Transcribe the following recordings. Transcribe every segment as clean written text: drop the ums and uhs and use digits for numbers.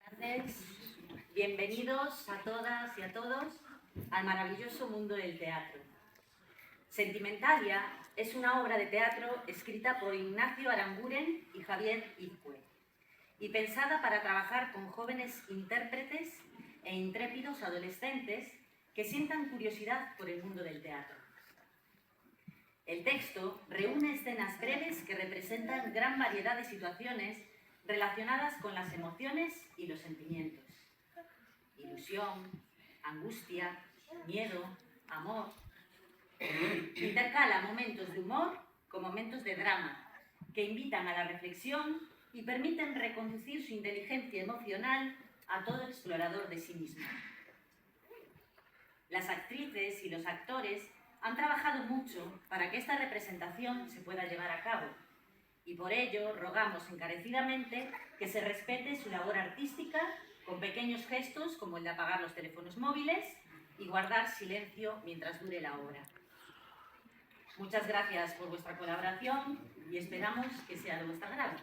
tardes. Bienvenidos a todas y a todos al maravilloso mundo del teatro. Sentimentalia es una obra de teatro escrita por Ignacio Aranguren y Javier Izcue y pensada para trabajar con jóvenes intérpretes e intrépidos adolescentes que sientan curiosidad por el mundo del teatro. El texto reúne escenas breves que representan gran variedad de situaciones relacionadas con las emociones y los sentimientos. Ilusión, angustia, miedo, amor. Intercala momentos de humor con momentos de drama que invitan a la reflexión y permiten reconducir su inteligencia emocional a todo explorador de sí mismo. Las actrices y los actores han trabajado mucho para que esta representación se pueda llevar a cabo y por ello rogamos encarecidamente que se respete su labor artística con pequeños gestos como el de apagar los teléfonos móviles y guardar silencio mientras dure la obra. Muchas gracias por vuestra colaboración y esperamos que sea de vuestro agrado.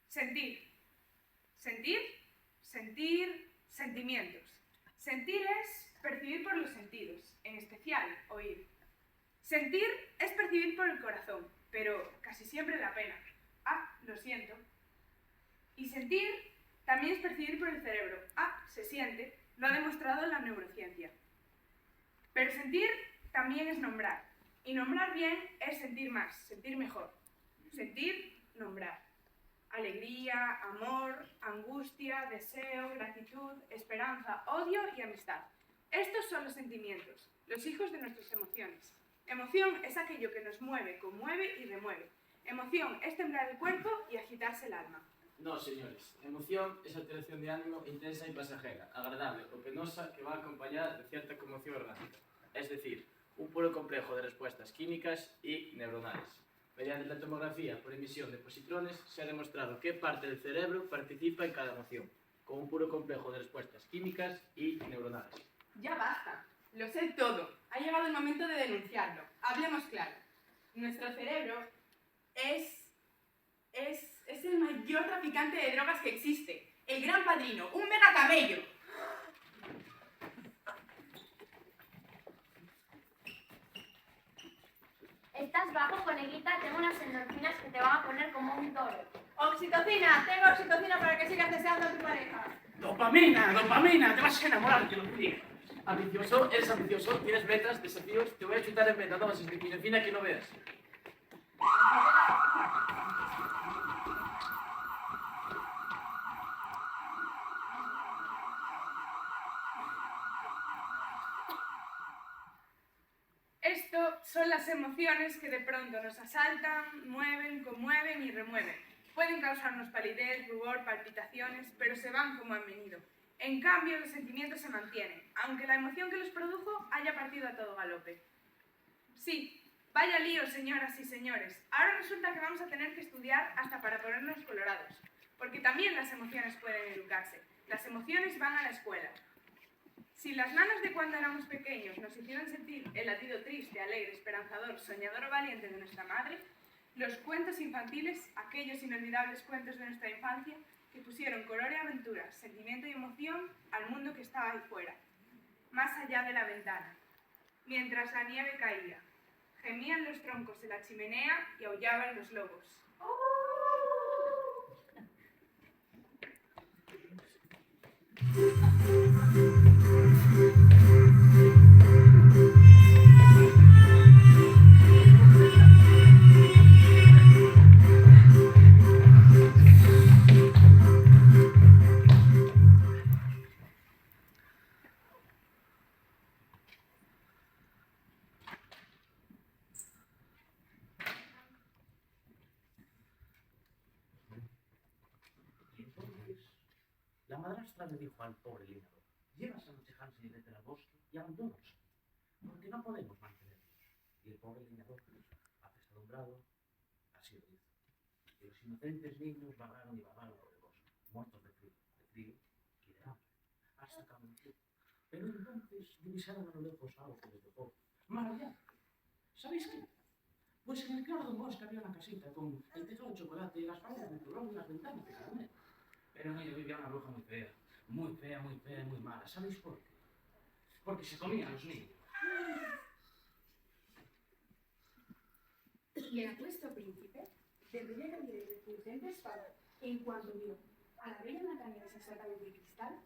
Sentir. Sentir, sentir, sentimientos. Sentir es percibir por los sentidos, en especial oír. Sentir es percibir por el corazón, pero casi siempre la pena. Ah, lo siento. Y sentir también es percibir por el cerebro. Ah, se siente, lo ha demostrado la neurociencia. Pero sentir también es nombrar. Y nombrar bien es sentir más, sentir mejor. Sentir, nombrar. Alegría, amor, angustia, deseo, gratitud, esperanza, odio y amistad. Estos son los sentimientos, los hijos de nuestras emociones. Emoción es aquello que nos mueve, conmueve y remueve. Emoción es temblar el cuerpo y agitarse el alma. No, señores. Emoción es alteración de ánimo intensa y pasajera, agradable o penosa que va acompañada de cierta conmoción orgánica. Es decir, un puro complejo de respuestas químicas y neuronales. Mediante la tomografía por emisión de positrones se ha demostrado qué parte del cerebro participa en cada emoción, con un puro complejo de respuestas químicas y neuronales. Ya basta, lo sé todo. Ha llegado el momento de denunciarlo. Hablemos claro. Nuestro cerebro es el mayor traficante de drogas que existe. El gran padrino, un mega camello. Estás bajo, coneguita, tengo unas endorfinas que te van a poner como un toro. Oxitocina, tengo oxitocina para que sigas deseando a tu pareja. ¡Dopamina! ¡Dopamina! ¡Te vas a enamorar, te lo digo! Ambicioso, eres ambicioso, tienes metas, desafíos, te voy a chutar en meta dosis de epinefrina que no veas. Esto son las emociones que de pronto nos asaltan, mueven, conmueven y remueven. Pueden causarnos palidez, rubor, palpitaciones, pero se van como han venido. En cambio, los sentimientos se mantienen, aunque la emoción que los produjo haya partido a todo galope. Sí, vaya lío, señoras y señores. Ahora resulta que vamos a tener que estudiar hasta para ponernos colorados, porque también las emociones pueden educarse. Las emociones van a la escuela. Si las nanas de cuando éramos pequeños nos hicieron sentir el latido triste, alegre, esperanzador, soñador o valiente de nuestra madre, los cuentos infantiles, aquellos inolvidables cuentos de nuestra infancia, que pusieron color y aventura, sentimiento y emoción al mundo que estaba ahí fuera, más allá de la ventana. Mientras la nieve caía, gemían los troncos de la chimenea y aullaban los lobos. madrastra le dijo al pobre leñador: llevas a noche Hansel y Gretel al bosque y abandónalos, porque no podemos mantenerlos. Y el pobre leñador, apesadumbrado, así lo hizo. Y los inocentes niños vagaron y vagaron por el bosque, muertos de frío y de hambre, hasta que amaneció. Pero entonces divisaron a lo lejos algo que les dejó maravillado. ¿Sabéis qué? Pues en el claro de un bosque había una casita con el tejado de chocolate y las paredes de turrón y las ventanas de caramelo. Pero en ello vivía una bruja muy fea, muy fea, muy fea y muy mala. ¿Sabéis por qué? Porque se comía a los niños. Y el apuesto príncipe, de rubia calidez de fulgente espada, en cuanto vio a la bella Blancanieves en su ataúd de cristal,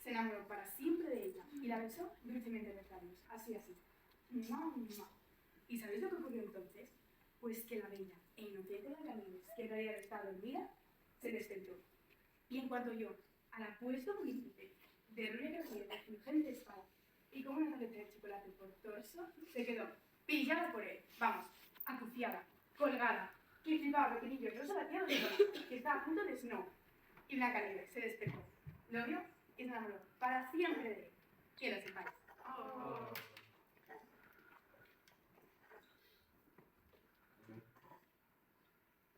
se enamoró para siempre de ella y la besó dulcemente en los labios, así, así. ¡Mua, mua! ¿Y sabéis lo que ocurrió entonces? Pues que la bella e inocente Blancanieves, que en realidad estaba dormida, se despertó. Y en cuanto oyó al apuesto príncipe, de rubia calidez de fulgente espada, y con una tableta de chocolate por torso, se quedó pillada por él, vamos, acuciada, colgada, que flipaba pequeñillo rosa bateado de cola, que estaba a punto de snow. Y Blancanieves se despertó, lo vio y se enamoró para siempre de él. Que lo sepáis. Oh.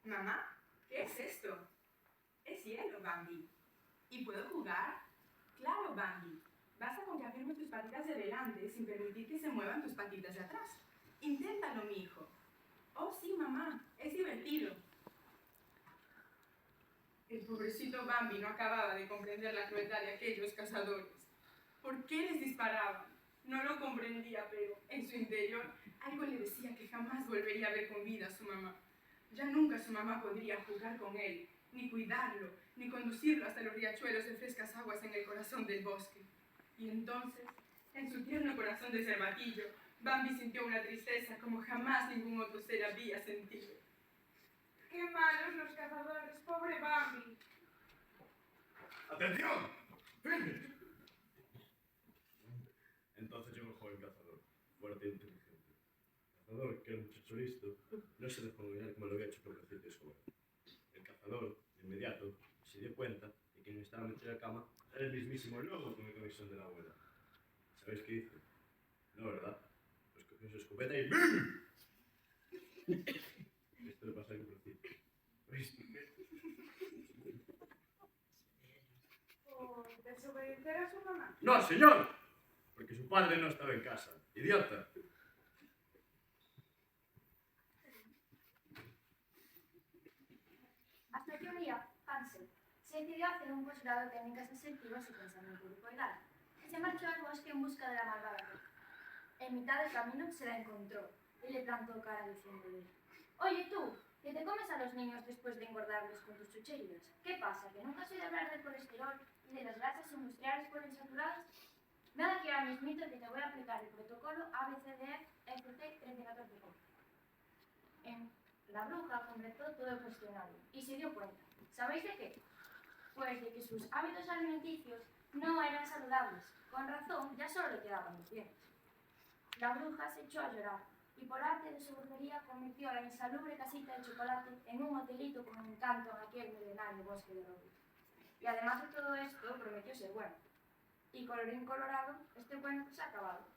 Mamá, ¿qué es esto? Es hielo, Bambi. ¿Y puedo jugar? Claro, Bambi. Basta con que afirmes tus patitas de delante sin permitir que se muevan tus patitas de atrás. Inténtalo, mi hijo. Oh, sí, mamá, es divertido. El pobrecito Bambi no acababa de comprender la crueldad de aquellos cazadores. ¿Por qué les disparaban? No lo comprendía, pero en su interior algo le decía que jamás volvería a ver con vida a su mamá. Ya nunca su mamá podría jugar con él, ni cuidarlo, ni conducirlo hasta los riachuelos de frescas aguas en el corazón del bosque. Y entonces, en su tierno corazón de cervatillo, Bambi sintió una tristeza como jamás ningún otro ser había sentido. ¡Qué malos los cazadores! ¡Pobre Bambi! ¡Atención! ¡Firme! Entonces llegó el joven cazador, fuerte e inteligente. El cazador, que era un muchacho listo, no se dejó engañar como lo había hecho pobrecito y su abuelo. El cazador, de inmediato, se dio cuenta de que quien estaba metido en la cama era el mismísimo lobo con el cabezón de la abuela. ¿Sabéis qué hizo? No, ¿verdad? Pues cogió su escopeta y ¡bum! Esto le pasa a pobrecito. ¿Por desobedecer a su mamá? ¡No, señor! Porque su padre no estaba en casa. ¡Idiota! Hasta que un día, Hansel se decidió a hacer un posgrado de técnicas asertivas y pensamiento unipolar, y se marchó al bosque en busca de la malvada bruja. En mitad del camino se la encontró y le plantó cara diciéndole: «Oye tú, que te comes a los niños después de engordarlos con tus chucherías. ¿Qué pasa, que nunca has oído hablar del colesterol y de las grasas industriales poliinsaturadas? Ven aquí ahora mismito que te voy a aplicar el protocolo ABCDF FT 1314. La bruja completó todo el cuestionario y se dio cuenta. ¿Sabéis de qué? Pues de que sus hábitos alimenticios no eran saludables. Con razón, ya solo le quedaban los dientes. La bruja se echó a llorar y por arte de su brujería convirtió la insalubre casita de chocolate en un hotelito con encanto en aquel milenario bosque de Robin. Y además de todo esto, prometió ser bueno. Y colorín colorado, este cuento se ha acabado.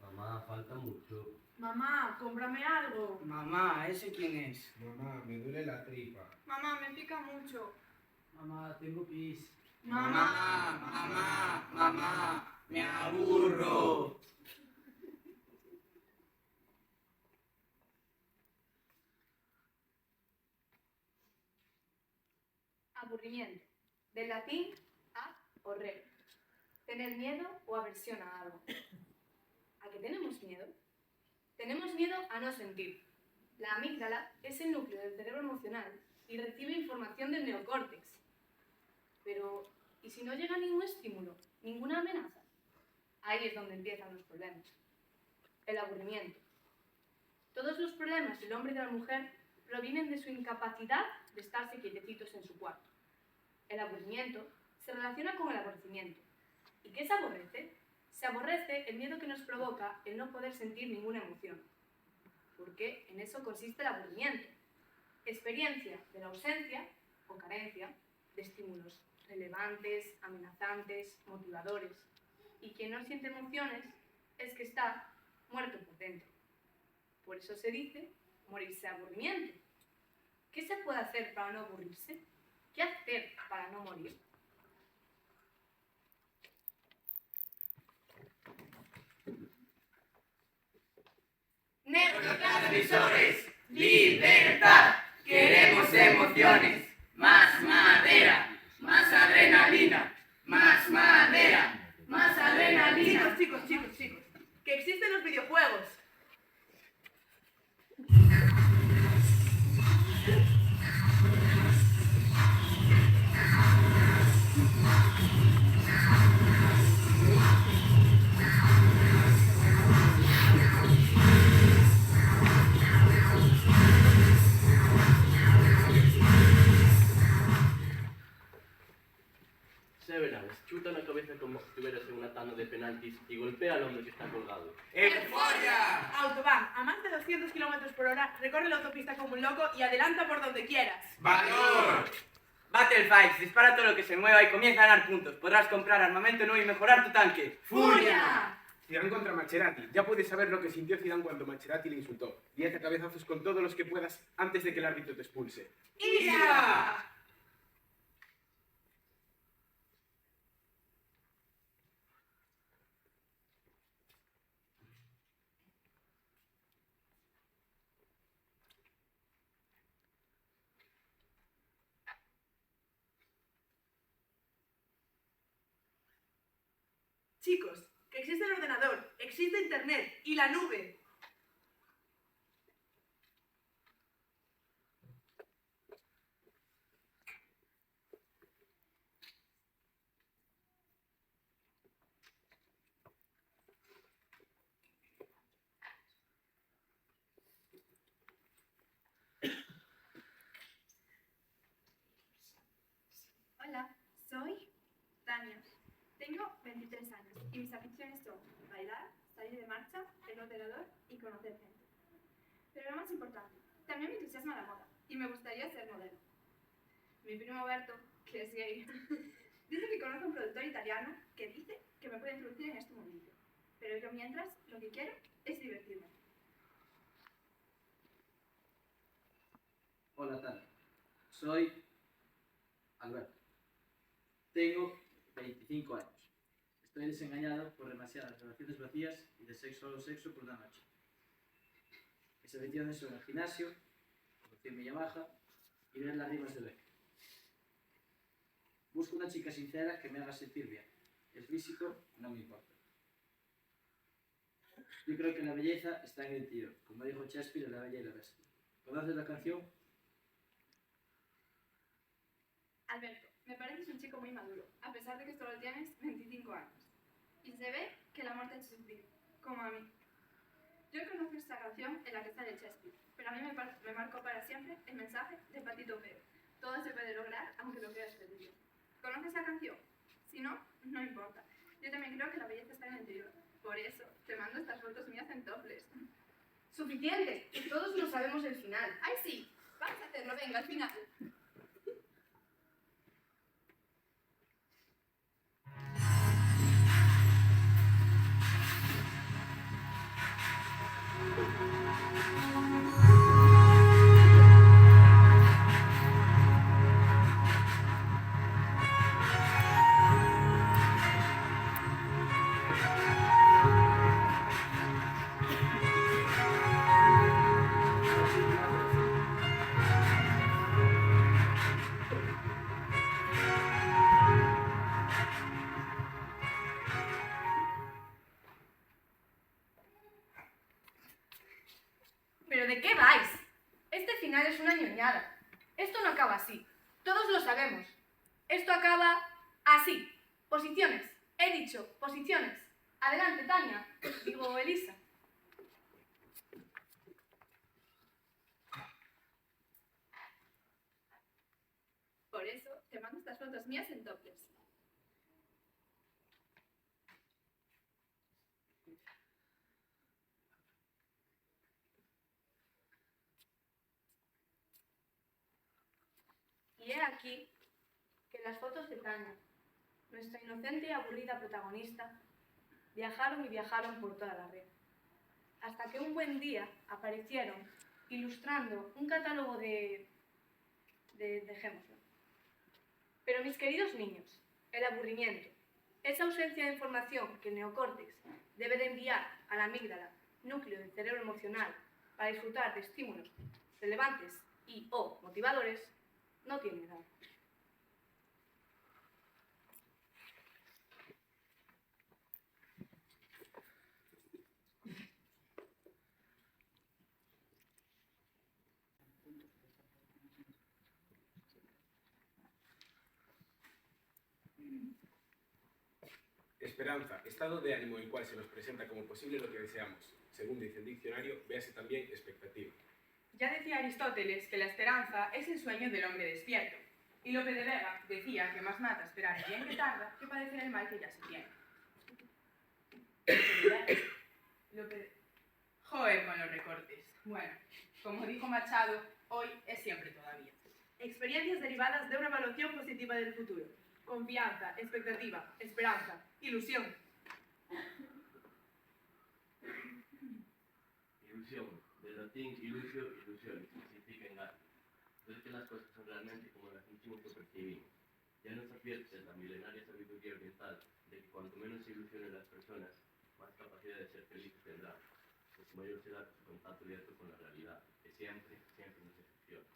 Mamá, falta mucho. Mamá, cómprame algo. Mamá, ¿ese quién es? Mamá, me duele la tripa. Mamá, me pica mucho. Mamá, tengo pis. Mamá, me aburro. Aburrimiento. Del latín ad horrere. Tener miedo o aversión a algo. ¿A qué tenemos miedo? Tenemos miedo a no sentir. La amígdala es el núcleo del cerebro emocional y recibe información del neocórtex. Pero, ¿y si no llega ningún estímulo, ninguna amenaza? Ahí es donde empiezan los problemas. El aburrimiento. Todos los problemas del hombre y de la mujer provienen de su incapacidad de estarse quietecitos en su cuarto. El aburrimiento se relaciona con el aborrecimiento. ¿Y qué se aborrece? Se aborrece el miedo que nos provoca el no poder sentir ninguna emoción. Porque en eso consiste el aburrimiento. Experiencia de la ausencia o carencia de estímulos relevantes, amenazantes, motivadores. Y quien no siente emociones es que está muerto por dentro. Por eso se dice morirse de aburrimiento. ¿Qué se puede hacer para no aburrirse? ¿Qué hacer para no morir? Neurotransmisores, libertad, queremos emociones, más madera, más adrenalina, más madera, más adrenalina. Chicos, que existen los videojuegos. Severance, chuta la cabeza como si estuvieras en una tanda de penaltis y golpea al hombre que está colgado. ¡Euforia! Autobahn, a más de 200 km por hora, recorre la autopista como un loco y adelanta por donde quieras. ¡Valor! Battlefights, dispara todo lo que se mueva y comienza a ganar puntos. Podrás comprar armamento nuevo y mejorar tu tanque. ¡Furia! Zidane contra Macerati. Ya puedes saber lo que sintió Zidane cuando Macerati le insultó. 10 a cabezazos con todos los que puedas antes de que el árbitro te expulse. ¡Ira! Chicos, que existe el ordenador, existe internet y la nube. Hola, soy Tania. Tengo 23 años y mis aficiones son bailar, salir de marcha, el ordenador y conocer gente. Pero lo más importante, también me entusiasma la moda y me gustaría ser modelo. Mi primo Berto, que es gay, dice que conoce a un productor italiano que dice que me puede introducir en este mundillo. Pero yo mientras lo que quiero es divertirme. Hola, Tania. Soy Alberto. Tengo 25 años. Estoy desengañado por demasiadas relaciones vacías y de sexo a sexo por una noche. Mis aficiones son el gimnasio, conducir mi Yamaha y ver las rimas de Beck. Busco una chica sincera que me haga sentir bien. El físico no me importa. Yo creo que la belleza está en el tiro, como dijo Shakespeare en La Bella y la Bestia. ¿Conoces la canción? Alberto, me pareces un chico muy maduro, a pesar de que solo tienes 25 años. Y se ve que el amor te ha hecho sufrir, como a mí. Yo conozco esta canción en la que sale Shakespeare, pero a mí me marcó para siempre el mensaje de Patito Feo. Todo se puede lograr aunque lo creas perdido. ¿Conoces la canción? Si no, no importa. Yo también creo que la belleza está en el interior. Por eso, te mando estas fotos mías en topless. ¡Suficiente! Todos no sabemos el final. ¡Ay, sí! Vamos a hacerlo, venga, al final. ¿Pero de qué vais? Este final es una ñoñada. Esto no acaba así. Todos lo sabemos. Esto acaba así. Posiciones. He dicho, posiciones. Adelante, Tania. Digo, Elisa. Por eso te mando estas fotos mías en topless. Y he aquí que las fotos de Tania, nuestra inocente y aburrida protagonista, viajaron y viajaron por toda la red, hasta que un buen día aparecieron ilustrando un catálogo dejémoslo. Pero mis queridos niños, el aburrimiento, esa ausencia de información que el neocórtex debe de enviar a la amígdala, núcleo del cerebro emocional, para disfrutar de estímulos relevantes y o motivadores, no tiene edad. Esperanza, estado de ánimo en el cual se nos presenta como posible lo que deseamos. Según dice el diccionario, véase también expectativa. Ya decía Aristóteles que la esperanza es el sueño del hombre despierto. Y Lope de Vega decía que más mata esperar el bien que tarda que padecer el mal que ya se tiene. Joder con los recortes. Bueno, como dijo Machado, hoy es siempre todavía. Experiencias derivadas de una evaluación positiva del futuro. Confianza, expectativa, esperanza, ilusión. Ilusión, del latín ilusio, ilusión, que significa engaño. Ver que las cosas son realmente como las sentimos o percibimos. Ya nos advierte la milenaria sabiduría oriental de que cuanto menos se ilusionen las personas, más capacidad de ser felices tendrán, pues mayor será su contacto directo con la realidad, que siempre nos decepciona.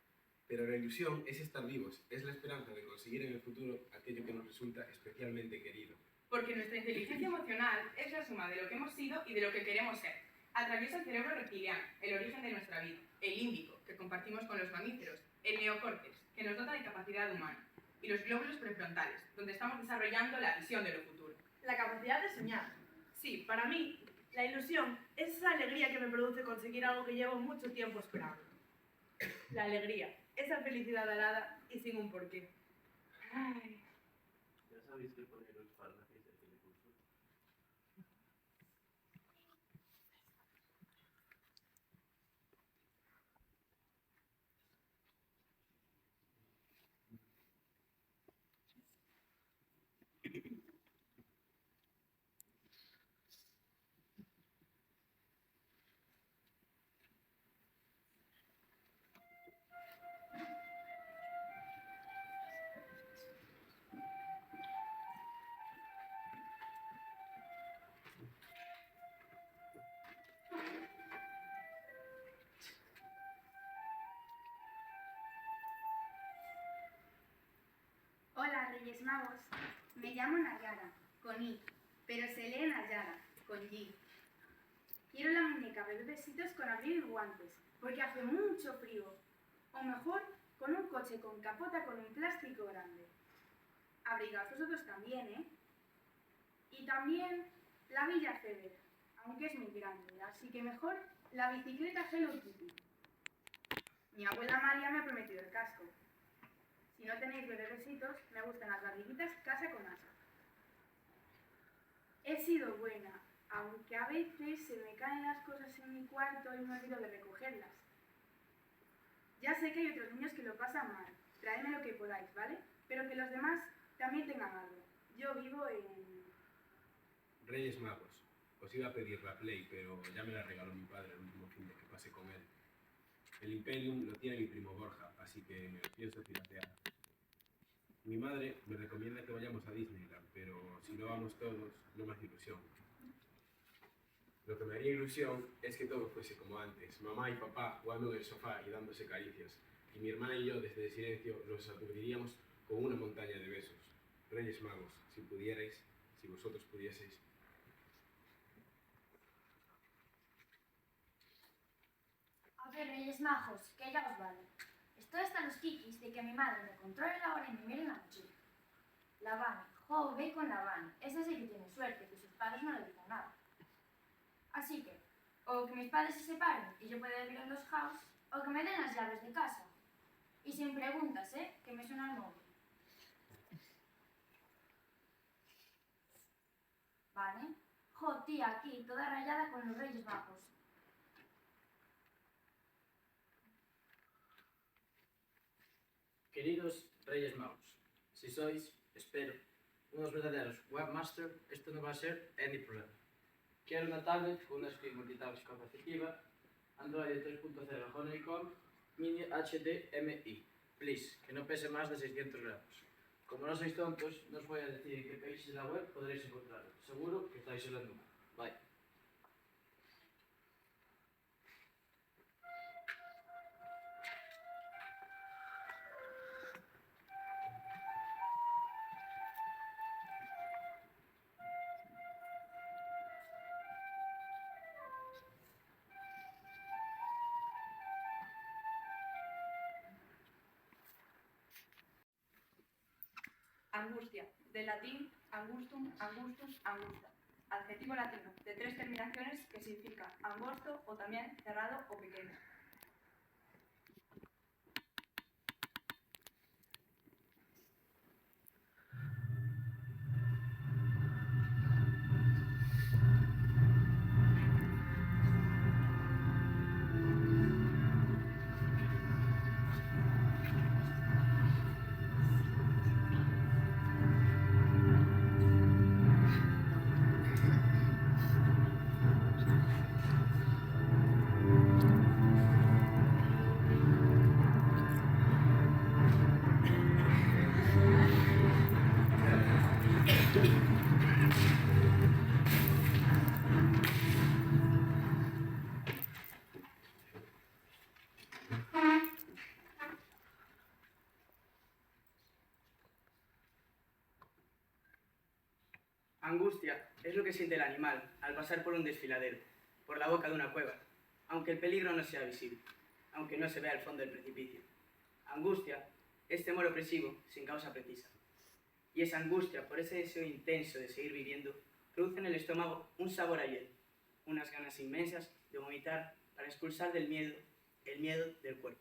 Pero la ilusión es estar vivos, es la esperanza de conseguir en el futuro aquello que nos resulta especialmente querido. Porque nuestra inteligencia emocional es la suma de lo que hemos sido y de lo que queremos ser. Atraviesa el cerebro reptiliano, el origen de nuestra vida, el límbico, que compartimos con los mamíferos, el neocórtex, que nos dota de capacidad humana, y los glóbulos prefrontales, donde estamos desarrollando la visión de lo futuro. La capacidad de soñar. Sí, para mí, la ilusión es esa alegría que me produce conseguir algo que llevo mucho tiempo esperando. La alegría, esa felicidad alada y sin un porqué. Ay. ¿Ya sabéis qué poner los párrafos de telecurso? Hola, Reyes Magos. Me llamo Nayara, con I, pero se lee Nayara, con Y. Quiero la muñeca bebé besitos con abrigo y guantes, porque hace mucho frío. O mejor, con un coche con capota con un plástico grande. Abrigaos vosotros también, ¿eh? Y también la Villa Ceder, aunque es muy grande, así que mejor la bicicleta Hello Kitty. Mi abuela María me ha prometido el casco. Si no tenéis bebecitos, me gustan las barriguitas casa con asa. He sido buena, aunque a veces se me caen las cosas en mi cuarto y me olvido de recogerlas. Ya sé que hay otros niños que lo pasan mal. Traedme lo que podáis, ¿vale? Pero que los demás también tengan algo. Yo vivo en... Reyes Magos, os iba a pedir la Play, pero ya me la regaló mi padre el último fin de que pasé con él. El Imperium lo tiene mi primo Borja, así que me lo pienso piratear. Mi madre me recomienda que vayamos a Disneyland, pero si no vamos todos, no me hace ilusión. Lo que me haría ilusión es que todo fuese como antes, mamá y papá jugando en el sofá y dándose caricias, y mi hermana y yo desde el silencio nos aturdiríamos con una montaña de besos. Reyes Magos, si pudierais, si vosotros pudieseis. A ver, Reyes Majos, que ya os vale. Estoy hasta los kikis de que mi madre me controle la hora y me mire en la mochila. La Vani. Jo, ve con la Vani. Esa sí que tiene suerte, que sus padres no le dicen nada. Así que, o que mis padres se separen y yo pueda vivir en los house, o que me den las llaves de casa. Y sin preguntas, que me suena el móvil. ¿Vale? Jo, tía, aquí, toda rayada con los Reyes Magos. Queridos Reyes Magos, si sois, espero, unos verdaderos webmaster, esto no va a ser any problema. Quiero una tablet con una screen multitouch capacitiva, Android 3.0 Honeycomb, Mini HDMI. Please, que no pese más de 600 gramos. Como no sois tontos, no os voy a decir en qué países de la web podréis encontrarlo. Seguro que estáis en la nube. Bye. Angustia, del latín angustum, angustus, angusta. Adjetivo latino, de 3 terminaciones que significa angosto o también cerrado o pequeño. Angustia es lo que siente el animal al pasar por un desfiladero, por la boca de una cueva, aunque el peligro no sea visible, aunque no se vea el fondo del precipicio. Angustia es temor opresivo sin causa precisa. Y esa angustia, por ese deseo intenso de seguir viviendo, produce en el estómago un sabor a hiel, unas ganas inmensas de vomitar para expulsar del miedo el miedo del cuerpo.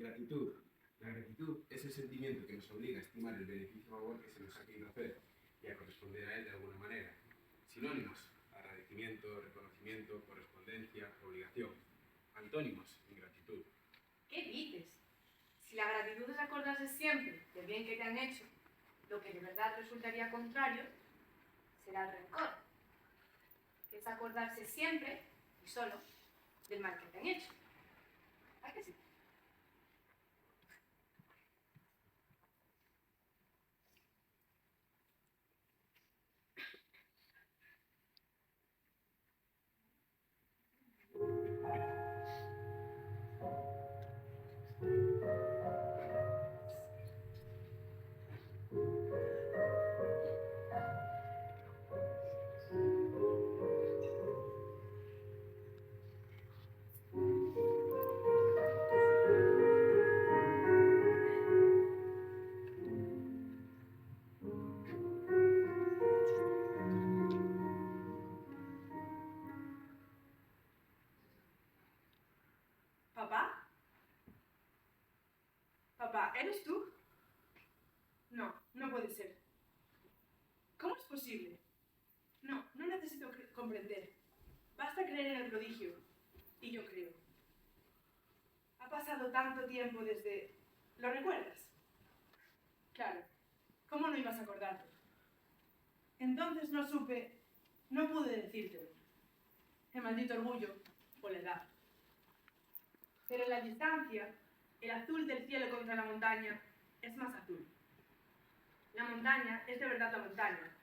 Gratitud. La gratitud es el sentimiento que nos obliga a estimar el beneficio o favor que se nos ha querido hacer y a corresponder a él de alguna manera. Sinónimos: agradecimiento, reconocimiento, correspondencia, obligación. Antónimos: ingratitud. ¿Qué dices? Si la gratitud es acordarse siempre del bien que te han hecho, lo que de verdad resultaría contrario será el rencor, que es acordarse siempre y solo del mal que te han hecho. ¿A qué sí? ¿Papá? ¿Papá, eres tú? No, no puede ser. ¿Cómo es posible? No, no necesito comprender. Basta creer en el prodigio. Y yo creo. Ha pasado tanto tiempo desde... ¿Lo recuerdas? Claro. ¿Cómo no ibas a acordarte? Entonces no supe... No pude decírtelo. El maldito orgullo o la edad. Pero en la distancia, el azul del cielo contra la montaña es más azul. La montaña es de verdad la montaña.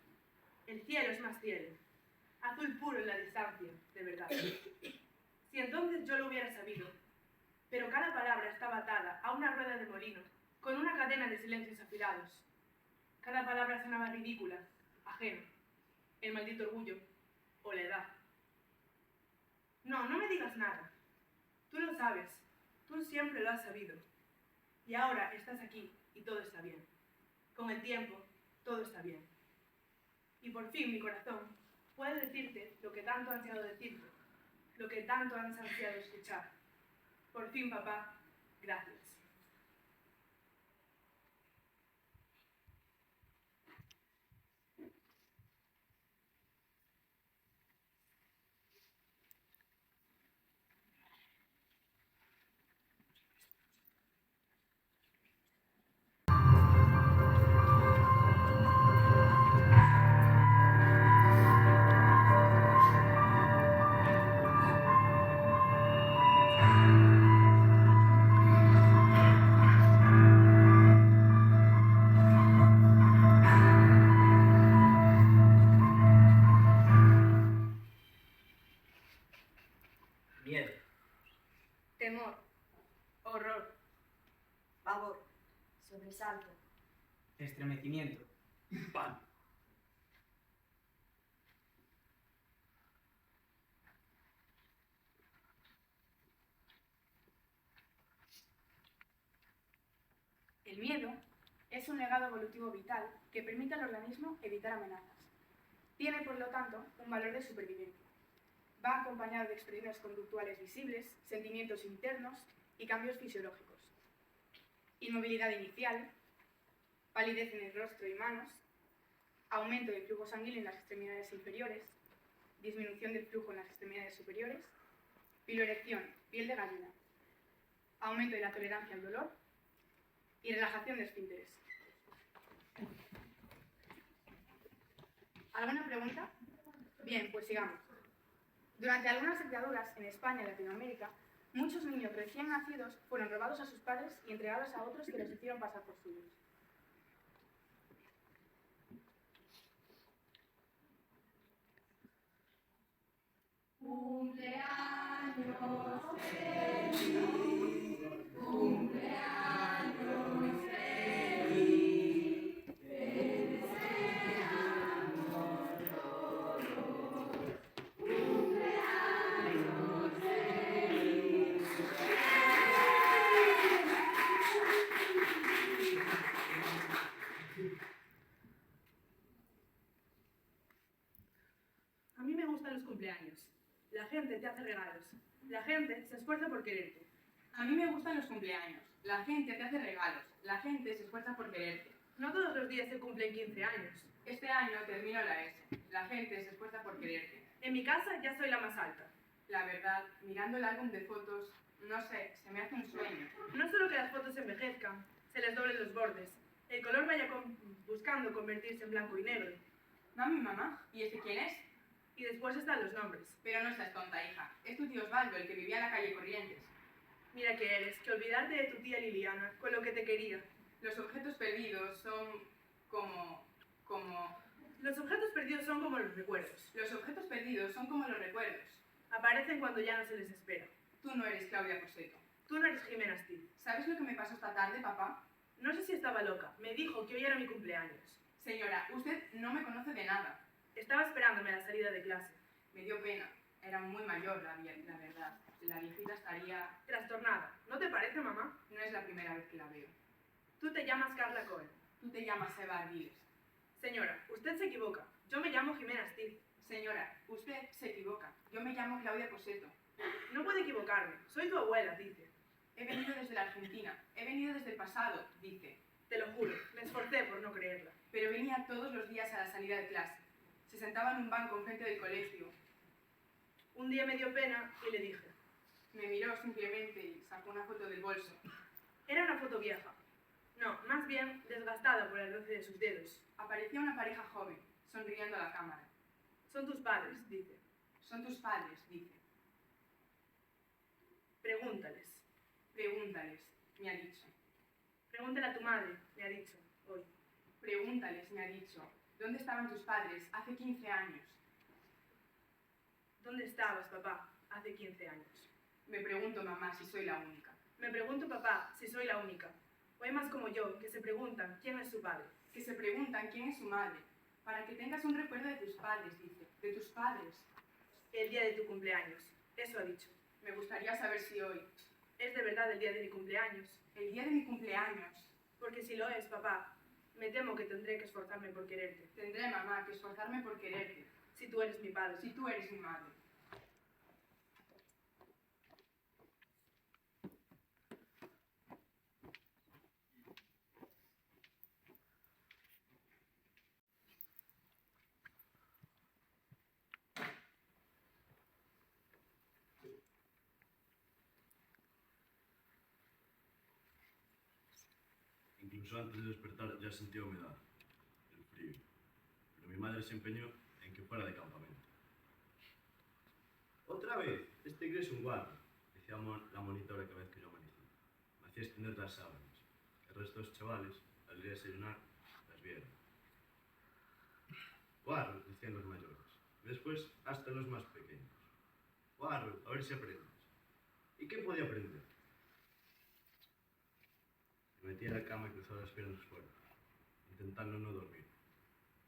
El cielo es más cielo. azul puro en la distancia, de verdad. Si entonces yo lo hubiera sabido, pero cada palabra estaba atada a una rueda de molino, con una cadena de silencios afilados. Cada palabra sonaba ridícula, ajena, el maldito orgullo o la edad. No, no me digas nada. Tú lo sabes, tú siempre lo has sabido. Y ahora estás aquí y todo está bien. Con el tiempo, todo está bien. Y por fin mi corazón puede decirte lo que tanto ha ansiado decirte, lo que tanto has ansiado escuchar. Por fin, papá, gracias. Miedo. Temor. Horror. Pavor. Sobresalto. Estremecimiento. Pan. El miedo es un legado evolutivo vital que permite al organismo evitar amenazas. Tiene, por lo tanto, un valor de supervivencia. Va acompañado de expresiones conductuales visibles, sentimientos internos y cambios fisiológicos. Inmovilidad inicial, palidez en el rostro y manos, aumento del flujo sanguíneo en las extremidades inferiores, disminución del flujo en las extremidades superiores, piloerección, piel de gallina, aumento de la tolerancia al dolor y relajación de esfínteres. ¿Alguna pregunta? Bien, pues sigamos. Durante algunas dictaduras en España y Latinoamérica, muchos niños recién nacidos fueron robados a sus padres y entregados a otros que los hicieron pasar por suyos. Cumpleaños feliz, cumpleaños feliz, te deseamos todos. Cumpleaños feliz. A mí me gustan los cumpleaños. La gente te hace regalos. La gente se esfuerza por quererte. A mí me gustan los cumpleaños. La gente te hace regalos. La gente se esfuerza por quererte. No todos los días se cumplen 15 años. Este año termino la S. La gente se esfuerza por quererte. En mi casa ya soy la más alta. La verdad, mirando el álbum de fotos, no sé, se me hace un sueño. No solo que las fotos envejezcan, se les doblen los bordes, el color vaya buscando convertirse en blanco y negro. Mami, mamá, ¿y ese quién es? Y después están los nombres. Pero no seas tonta, hija. Es tu tío Osvaldo, el que vivía en la calle Corrientes. Mira que eres, que olvidarte de tu tía Liliana, con lo que te quería. Los objetos perdidos son como... Los objetos perdidos son como los recuerdos. Los objetos perdidos son como los recuerdos. Aparecen cuando ya no se les espera. Tú no eres Claudia Poseto. Tú no eres Jimena Stiz. ¿Sabes lo que me pasó esta tarde, papá? No sé si estaba loca. Me dijo que hoy era mi cumpleaños. Señora, usted no me conoce de nada. Estaba esperándome a la salida de clase. Me dio pena. Era muy mayor, la verdad. La viejita estaría... Trastornada. ¿No te parece, mamá? No es la primera vez que la veo. Tú te llamas Carla Cohen. Tú te llamas Eva Ardiles. Señora, usted se equivoca. Yo me llamo Jimena Stiz. Señora, usted se equivoca. Yo me llamo Claudia Poseto. No puede equivocarme. Soy tu abuela, dice. He venido desde la Argentina. He venido desde el pasado, dice. Te lo juro. Me esforcé por no creerla. Pero venía todos los días a la salida de clase. Se sentaba en un banco enfrente del colegio. Un día me dio pena y le dije. Me miró simplemente y sacó una foto del bolso. Era una foto vieja. No, más bien desgastada por el roce de sus dedos. Aparecía una pareja joven, sonriendo a la cámara. Son tus padres, dice. Son tus padres, dice. Pregúntales. Pregúntales, me ha dicho. Pregúntale a tu madre, me ha dicho, hoy. Pregúntales, me ha dicho. ¿Dónde estaban tus padres hace 15 años? ¿Dónde estabas, papá, hace 15 años? Me pregunto, mamá, si soy la única. Me pregunto, papá, si soy la única. O hay más como yo, que se preguntan quién es su padre. Que se preguntan quién es su madre. Para que tengas un recuerdo de tus padres, dice. De tus padres. El día de tu cumpleaños. Eso ha dicho. Me gustaría saber si hoy... Es de verdad el día de mi cumpleaños. El día de mi cumpleaños. Porque si lo es, papá, me temo que tendré que esforzarme por quererte. Tendré, mamá, que esforzarme por quererte. Si tú eres mi padre. Si tú eres mi madre. Incluso antes de despertar ya sentía humedad, el frío, pero mi madre se empeñó en que fuera de campamento. ¡Otra vez! Este crío es un guarro, decía la monitora cada vez que yo amanecía. Me hacía extender las sábanas. El resto de los chavales, al ir a desayunar, las vieron. ¡Guarro! Decían los mayores. Y después hasta los más pequeños. ¡Guarro! A ver si aprendes. ¿Y qué podía aprender? Me metí a la cama y cruzaba las piernas fuera, intentando no dormir,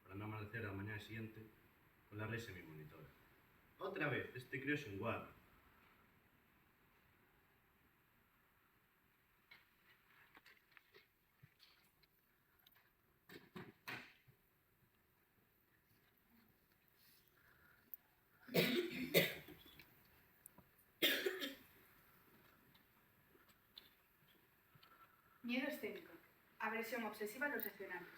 para no amanecer a la mañana siguiente con la risa en mi monitora. ¡Otra vez! Este crío es un guarro. Miedo escénico. Aversión obsesiva a los escenarios.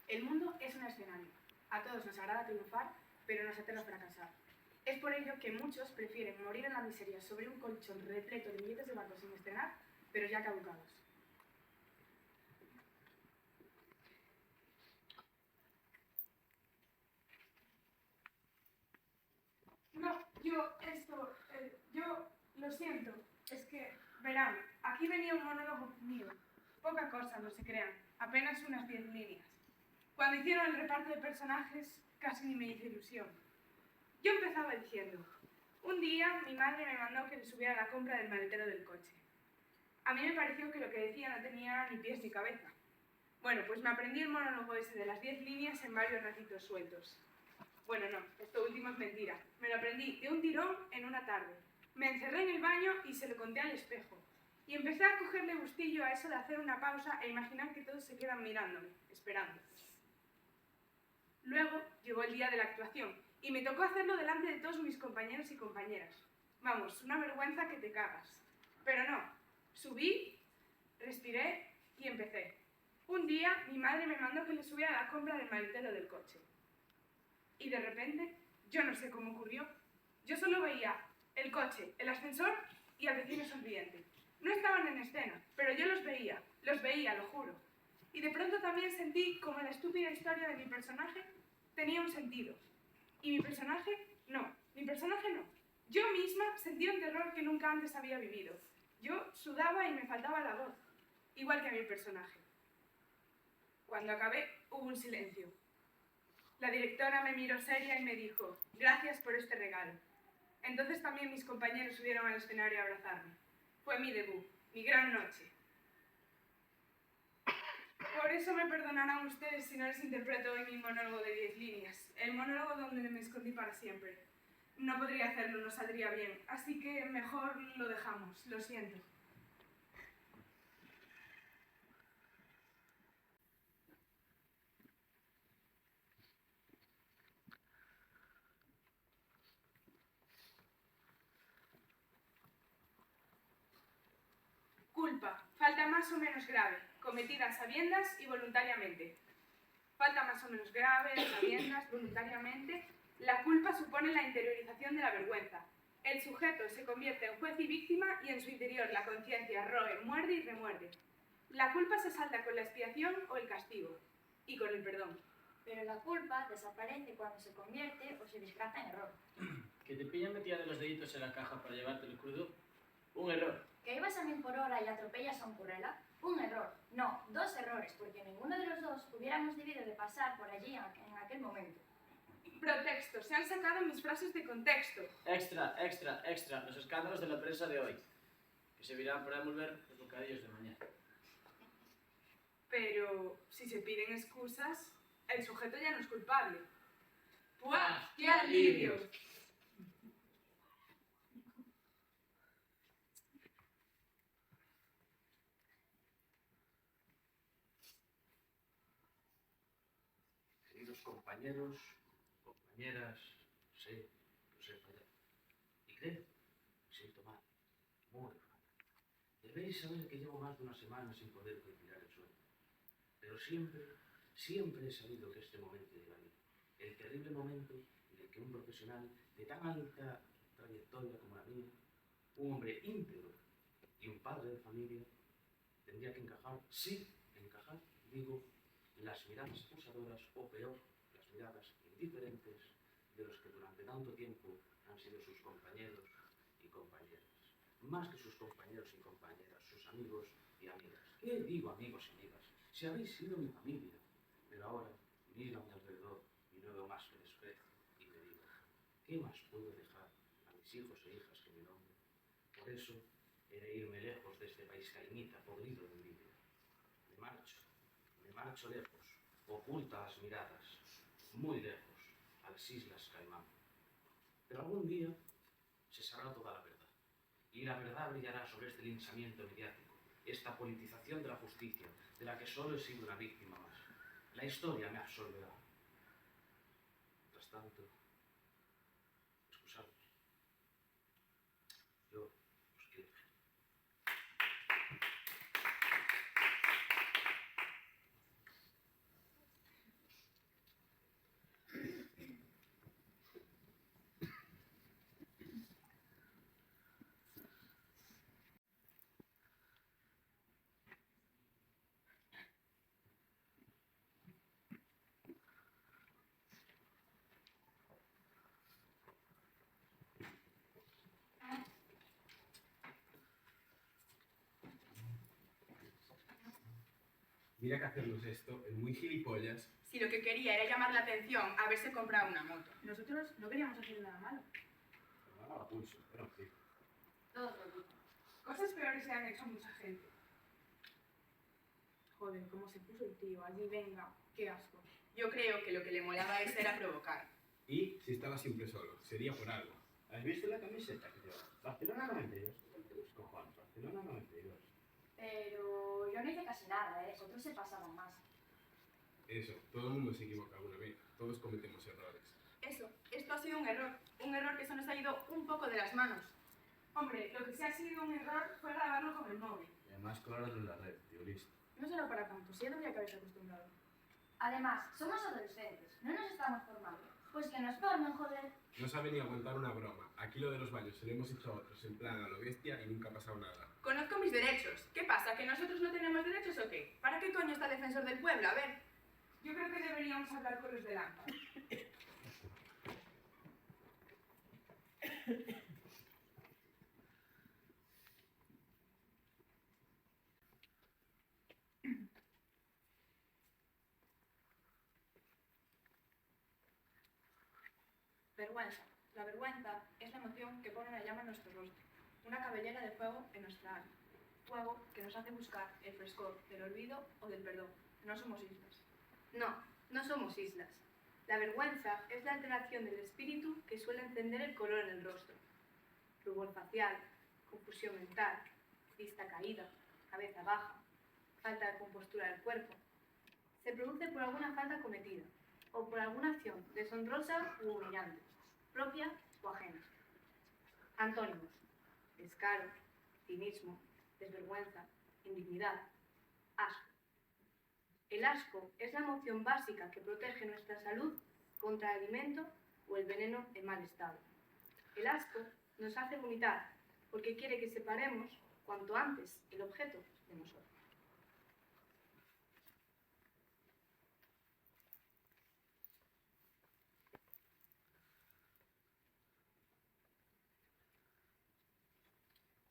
El mundo es un escenario. A todos nos agrada triunfar, pero nos aterra fracasar. Es por ello que muchos prefieren morir en la miseria sobre un colchón repleto de billetes de banco sin estrenar, pero ya caducados. No, yo lo siento. Es que, verán, aquí venía un monólogo mío. Poca cosa, no se crean. Apenas unas 10 líneas. Cuando hicieron el reparto de personajes, casi ni me hizo ilusión. Yo empezaba diciendo, un día mi madre me mandó que le subiera a la compra del maletero del coche. A mí me pareció que lo que decía no tenía ni pies ni cabeza. Bueno, pues me aprendí el monólogo ese de las 10 líneas en varios ratitos sueltos. Bueno, no, esto último es mentira. Me lo aprendí de un tirón en una tarde. Me encerré en el baño y se lo conté al espejo. Y empecé a cogerle gustillo a eso de hacer una pausa e imaginar que todos se quedan mirándome, esperando. Luego llegó el día de la actuación y me tocó hacerlo delante de todos mis compañeros y compañeras. Vamos, una vergüenza que te cagas. Pero no, subí, respiré y empecé. Un día mi madre me mandó que le subiera a la compra del maletero del coche. Y de repente, yo no sé cómo ocurrió, yo solo veía el coche, el ascensor y al vecino sonriente. No estaban en escena, pero yo los veía, lo juro. Y de pronto también sentí como la estúpida historia de mi personaje tenía un sentido. Y mi personaje no. Yo misma sentía un terror que nunca antes había vivido. Yo sudaba y me faltaba la voz, igual que a mi personaje. Cuando acabé, hubo un silencio. La directora me miró seria y me dijo, gracias por este regalo. Entonces también mis compañeros subieron al escenario a abrazarme. Fue mi debut, mi gran noche. Por eso me perdonarán ustedes si no les interpreto hoy mi monólogo de 10 líneas, el monólogo donde me escondí para siempre. No podría hacerlo, no saldría bien, así que mejor lo dejamos, lo siento. Culpa, falta más o menos grave, cometida a sabiendas y voluntariamente. Falta más o menos grave, a sabiendas, voluntariamente. La culpa supone la interiorización de la vergüenza. El sujeto se convierte en juez y víctima y en su interior la conciencia roe, muerde y remuerde. La culpa se salda con la expiación o el castigo, y con el perdón. Pero la culpa desaparece cuando se convierte o se disfraza en error. Que te pillan metiendo los deditos en la caja para llevarte el crudo. Un error. ¿Que ibas a 1000 por hora y atropellas a un currela? Un error. No, 2 errores, porque ninguno de los dos hubiéramos debido de pasar por allí en aquel momento. Protexto, se han sacado mis frases de contexto. Extra, extra, extra. Los escándalos de la prensa de hoy. Que servirán para envolver los bocadillos de mañana. Pero si se piden excusas, el sujeto ya no es culpable. ¡Puah! ¡Qué alivio! Queridos compañeros, compañeras, lo sé fallar. Y creo, me siento mal, muy mal. Debéis saber que llevo más de una semana sin poder conciliar el sueño. Pero siempre he sabido que este momento llegaría. El terrible momento en el que un profesional de tan alta trayectoria como la mía, un hombre íntegro y un padre de familia, tendría que encajar, digo, las miradas acusadoras o peor, las miradas indiferentes de los que durante tanto tiempo han sido sus compañeros y compañeras. Más que sus compañeros y compañeras, sus amigos y amigas. ¿Qué digo amigos y amigas? Si habéis sido mi familia, pero ahora miro a mi alrededor y no veo más que desprecio y me digo, ¿qué más puedo dejar a mis hijos e hijas que mi nombre? Por eso he de irme lejos de este país caimita, podrido de envidia. Me marcho lejos, oculta las miradas, muy lejos, a las Islas Caimán. Pero algún día se sabrá toda la verdad, y la verdad brillará sobre este linchamiento mediático, esta politización de la justicia, de la que solo he sido una víctima más. La historia me absolverá. Mientras tanto, excusadme. Yo os quiero. Mira que hacernos esto, el muy gilipollas. Si lo que quería era llamar la atención, haberse comprado una moto. Nosotros no queríamos hacer nada malo. No daba pulso, pero sí. Todos lo dicen. Cosas peores se han hecho a mucha gente. Joder, cómo se puso el tío. Allí venga, qué asco. Yo creo que lo que le molaba a este era provocar. Y si estaba siempre solo, sería por algo. ¿Has visto la camiseta que lleva? Barcelona 92. Los cojones, Barcelona 92. Pero yo no hice casi nada, ¿eh? Otros se pasaban más. Eso, todo el mundo se equivoca alguna vez. Todos cometemos errores. Eso, esto ha sido un error que se nos ha ido un poco de las manos. Hombre, lo que sí ha sido un error fue grabarlo con el móvil. Y además colgarlo en la red, tío, listo. No será para tanto, si ya tendría que haberse acostumbrado. Además, somos adolescentes, no nos estamos formando. Pues que nos formen, joder. No sabe ni aguantar una broma. Aquí lo de los baños se lo hemos hecho a otros, en plan a lo bestia y nunca ha pasado nada. Conozco mis derechos. ¿Qué pasa? ¿Que nosotros no tenemos derechos o qué? ¿Para qué coño está el defensor del pueblo? A ver. Yo creo que deberíamos hablar con los de Lampa. Vergüenza. La vergüenza es la emoción que pone una llama en nuestro rostro, una cabellera de fuego en nuestra alma. Fuego que nos hace buscar el frescor del olvido o del perdón. No somos islas. No somos islas. La vergüenza es la alteración del espíritu que suele encender el color en el rostro. Rubor facial, confusión mental, vista caída, cabeza baja, falta de compostura del cuerpo. Se produce por alguna falta cometida o por alguna acción deshonrosa u humillante, propia o ajena. Antónimos: descaro, cinismo, desvergüenza, indignidad, asco. El asco es la emoción básica que protege nuestra salud contra el alimento o el veneno en mal estado. El asco nos hace vomitar porque quiere que separemos cuanto antes el objeto de nosotros.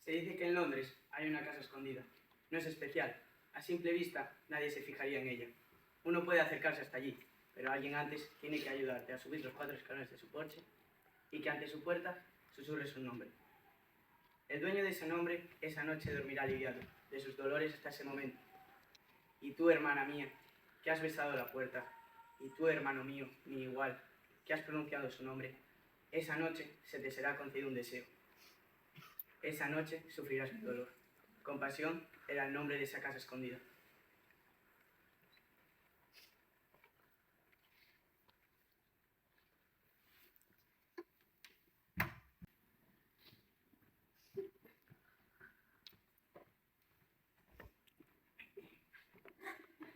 Se dice que en Londres hay una casa escondida. No es especial. A simple vista, nadie se fijaría en ella. Uno puede acercarse hasta allí, pero alguien antes tiene que ayudarte a subir los 4 escalones de su porche y que ante su puerta susurre su nombre. El dueño de ese nombre esa noche dormirá aliviado de sus dolores hasta ese momento. Y tú, hermana mía, que has besado la puerta, y tú, hermano mío, mi igual, que has pronunciado su nombre, esa noche se te será concedido un deseo. Esa noche sufrirás mi dolor. Compasión era el nombre de esa casa escondida.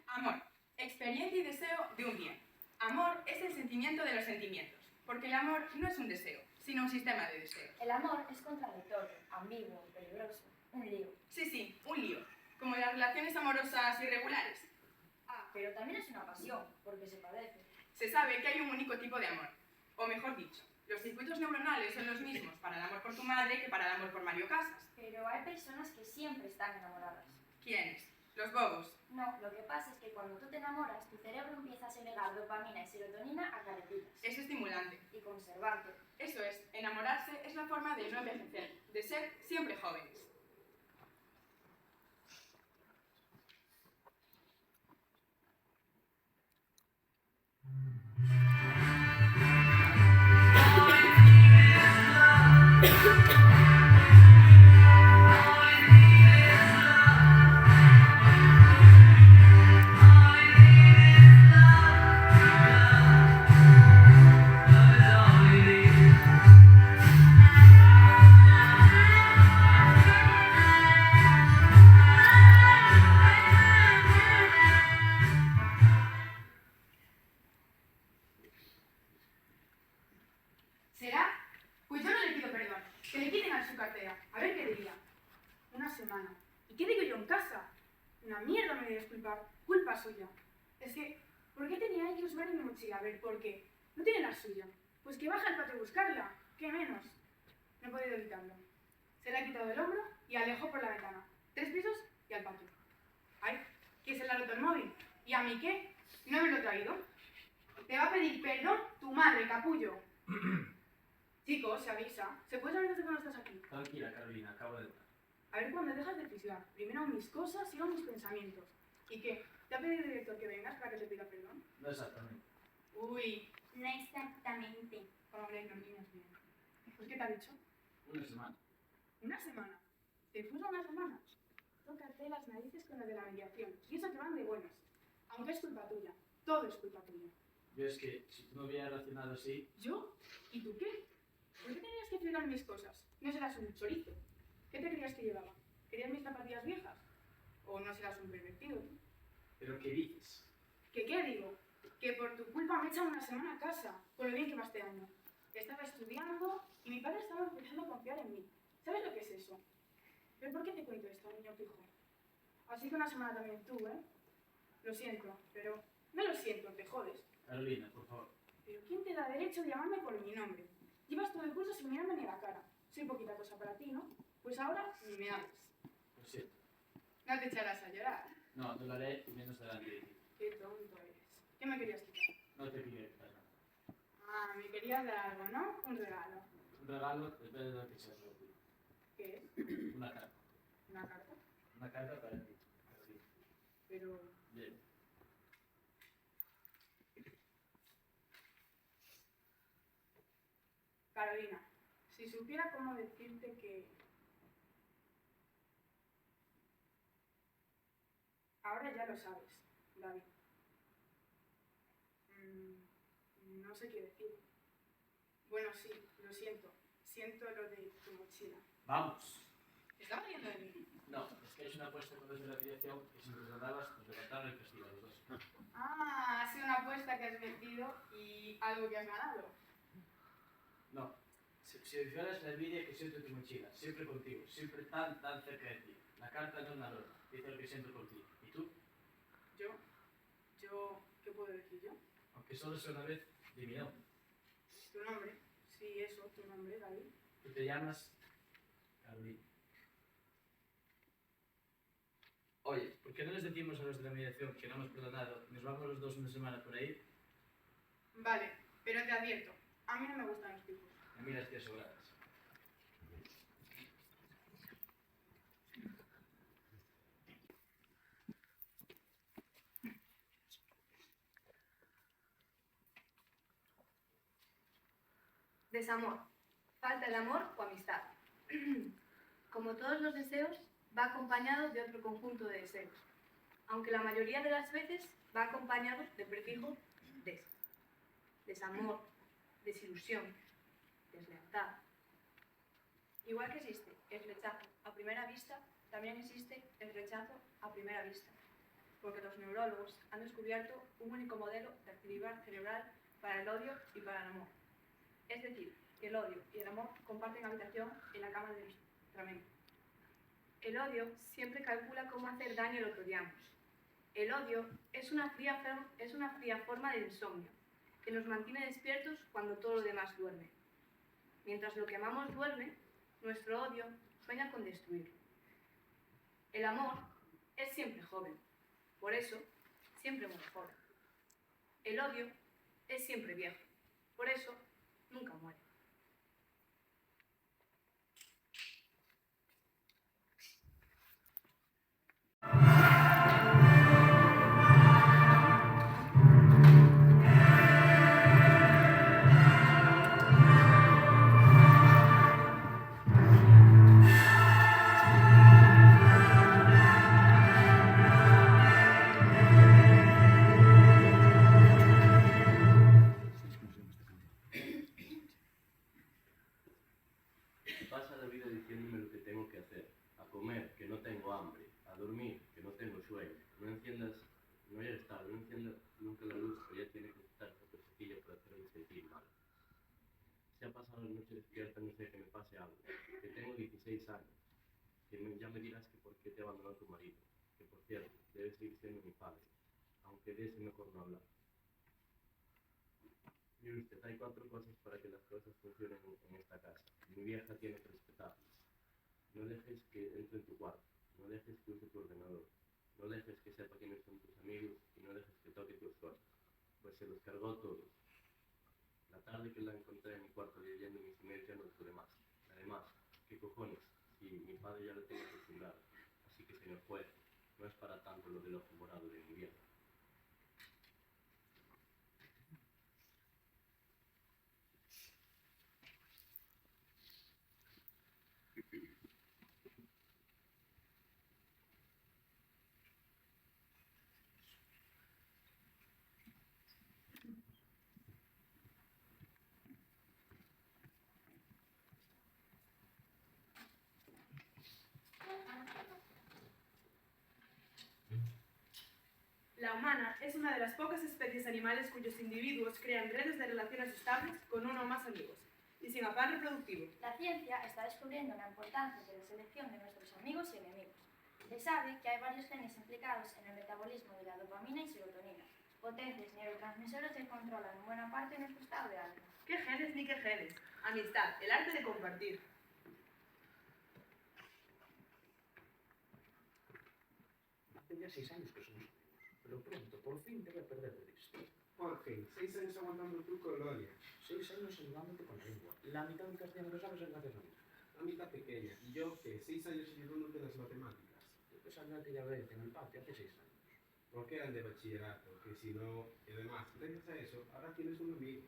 Amor, experiencia y deseo de un bien. Amor es el sentimiento de los sentimientos, porque el amor no es un deseo, sino un sistema de deseos. El amor es contradictorio, ambiguo, peligroso, un lío. Sí, un lío, como las relaciones amorosas irregulares. Ah, pero también es una pasión, porque se padece. Se sabe que hay un único tipo de amor, o mejor dicho, los circuitos neuronales son los mismos para el amor por tu madre que para el amor por Mario Casas. Pero hay personas que siempre están enamoradas. ¿Quiénes? Los bobos. No, lo que pasa es que cuando tú te enamoras, tu cerebro empieza a segregar dopamina y serotonina a carretitas. Es estimulante. Y conservante. Eso es, enamorarse es la forma de no envejecer, de ser siempre jóvenes. ¿Será? Pues yo no le pido perdón. Que le quiten a su cartera. A ver qué diría. Una semana. ¿Y qué digo yo en casa? Una mierda me voy a disculpar. Culpa suya. Es que, ¿por qué tenía que usar mi mochila? A ver, ¿por qué? No tiene la suya. Pues que baja al patio a buscarla. ¿Qué menos? No he podido evitarlo. Se la ha quitado del hombro y alejó por la ventana. 3 pisos y al patio. Ay, ¿quién se le ha roto el móvil? ¿Y a mí qué? ¿No me lo he traído? Te va a pedir perdón tu madre, capullo. Chicos, se avisa. ¿Se puede saber desde cuándo estás aquí? Tranquila, Carolina, acabo de entrar. A ver cuándo dejas de fisgar. Primero mis cosas y luego mis pensamientos. ¿Y qué? ¿Te ha pedido el director que vengas para que te pida perdón? No exactamente. Uy, No exactamente. hombre, no niños bien. Pues ¿qué te ha dicho? Una semana. ¿Una semana? ¿Te puso una semana? Tócate las narices con lo de la mediación. Y eso que van de buenas. Aunque es culpa tuya. Todo es culpa tuya. Yo es que, si tú no hubieras reaccionado así, ¿Yo? ¿Y tú qué? ¿Por qué tenías que fregar mis cosas? No serás un chorizo. ¿Qué te creías que llevaba? ¿Querías mis zapatillas viejas? ¿O no serás un pervertido? ¿pero qué dices? ¿Que qué digo? Que por tu culpa me echan una semana a casa, con lo bien que va este año. Estaba estudiando y mi padre estaba empezando a confiar en mí. ¿Sabes lo que es eso? ¿Pero por qué te cuento esto, niño pijo? Así que una semana también tú, ¿eh? Lo siento, pero no lo siento, te jodes. Carolina, por favor. ¿Pero quién te da derecho de llamarme por mi nombre? Llevas todo el curso sin mirarme ni la cara. Soy poquita cosa para ti, ¿no? Pues ahora ni me hables. Lo siento. No te echarás a llorar. No, no lo haré y menos delante de ti. Qué tonto eres. ¿Qué me querías quitar? No te pido quitar nada. Ah, me querías dar algo, ¿no? Un regalo. Un regalo depende de lo que sea para ti. ¿Qué es? Una carta. ¿Una carta? Una carta para ti, Carolina. Pero... Bien. Carolina, si supiera cómo decirte que... Ahora ya lo sabes, David. No sé qué decir. Bueno, sí, lo siento. Siento lo de tu mochila. ¡Vamos! ¿Estás riendo de mí? No, es que he hecho una apuesta con los de la afiliación que si nos ganabas nos levantaron el castigo a los dos. Ah, ha sido una apuesta que has metido y algo que has ganado. No. Si adicionas la envidia que siento en tu mochila, siempre contigo, siempre tan cerca de ti. La carta no es una norma, dice lo que siento por ti. ¿Y tú? ¿Qué puedo decir yo? Aunque solo sea una vez, di mi nombre. Tu nombre. Sí, eso, tu nombre, David. Tú te llamas Carolina. Oye, ¿por qué no les decimos a los de la mediación que no hemos perdonado y nos vamos los dos una semana por ahí? Vale, pero te advierto, a mí no me gustan los pijos. A mí las tías sobradas. Desamor. Falta de amor o amistad. Como todos los deseos, va acompañado de otro conjunto de deseos, aunque la mayoría de las veces va acompañado del prefijo des. Desamor, desilusión, deslealtad. Igual que existe el rechazo a primera vista, también existe el rechazo a primera vista, porque los neurólogos han descubierto un único modelo de actividad cerebral para el odio y para el amor. Es decir, que el odio y el amor comparten habitación en la cama de nuestra mente. El odio siempre calcula cómo hacer daño a lo que odiamos. El odio es una fría forma de insomnio, que nos mantiene despiertos cuando todo lo demás duerme. Mientras lo que amamos duerme, nuestro odio sueña con destruirlo. El amor es siempre joven, por eso siempre muere joven. El odio es siempre viejo, por eso nunca muere. Pasa la vida diciéndome lo que tengo que hacer. A comer, que no tengo hambre. A dormir, que no tengo sueño. No llegues tarde, no enciendas nunca la luz, pero ya tiene que estar otra sequilla para hacerme sentir mal. Se ha pasado la noche despierta, no sé que me pase algo. Que tengo 16 años. Ya me dirás que por qué te abandonó tu marido. Que por cierto, debe seguir siendo mi padre. Aunque de ese mejor no hablar. Mire usted, hay 4 cosas para que las cosas funcionen en esta casa. Mi vieja tiene que respetarlas. No dejes que entre en tu cuarto. No dejes que use tu ordenador. No dejes que sepa quiénes son tus amigos y no dejes que toque tus cosas. Pues se los cargó todos. La tarde que la encontré en mi cuarto leyendo mis emails ya no pude más. Además, ¿qué cojones? Si mi padre ya lo tengo acostumbrado. Así que se me fue. No es para tanto lo del ojo morado de mi vieja. La humana es una de las pocas especies animales cuyos individuos crean redes de relaciones estables con uno o más amigos, y sin afán reproductivo. La ciencia está descubriendo la importancia de la selección de nuestros amigos y enemigos. Se sabe que hay varios genes implicados en el metabolismo de la dopamina y serotonina, potentes neurotransmisores que controlan buena parte de nuestro estado de ánimo. ¿Qué genes ni qué genes? Amistad, el arte de compartir. Hace ya 6 años que somos amigos, pero pronto, por fin, te voy a perder de vista. Por fin, 6 años aguantando tu colonia. 6 años ayudándote con la lengua. La mitad del castellano que sabes es gracias a mí. La mitad pequeña. Y yo, que 6 años ayudándote en las matemáticas. Yo pensaba que aquella vez en el patio hace 6 años. Porque eran de bachillerato, que si no... Y además, gracias a eso, ahora tienes un amigo.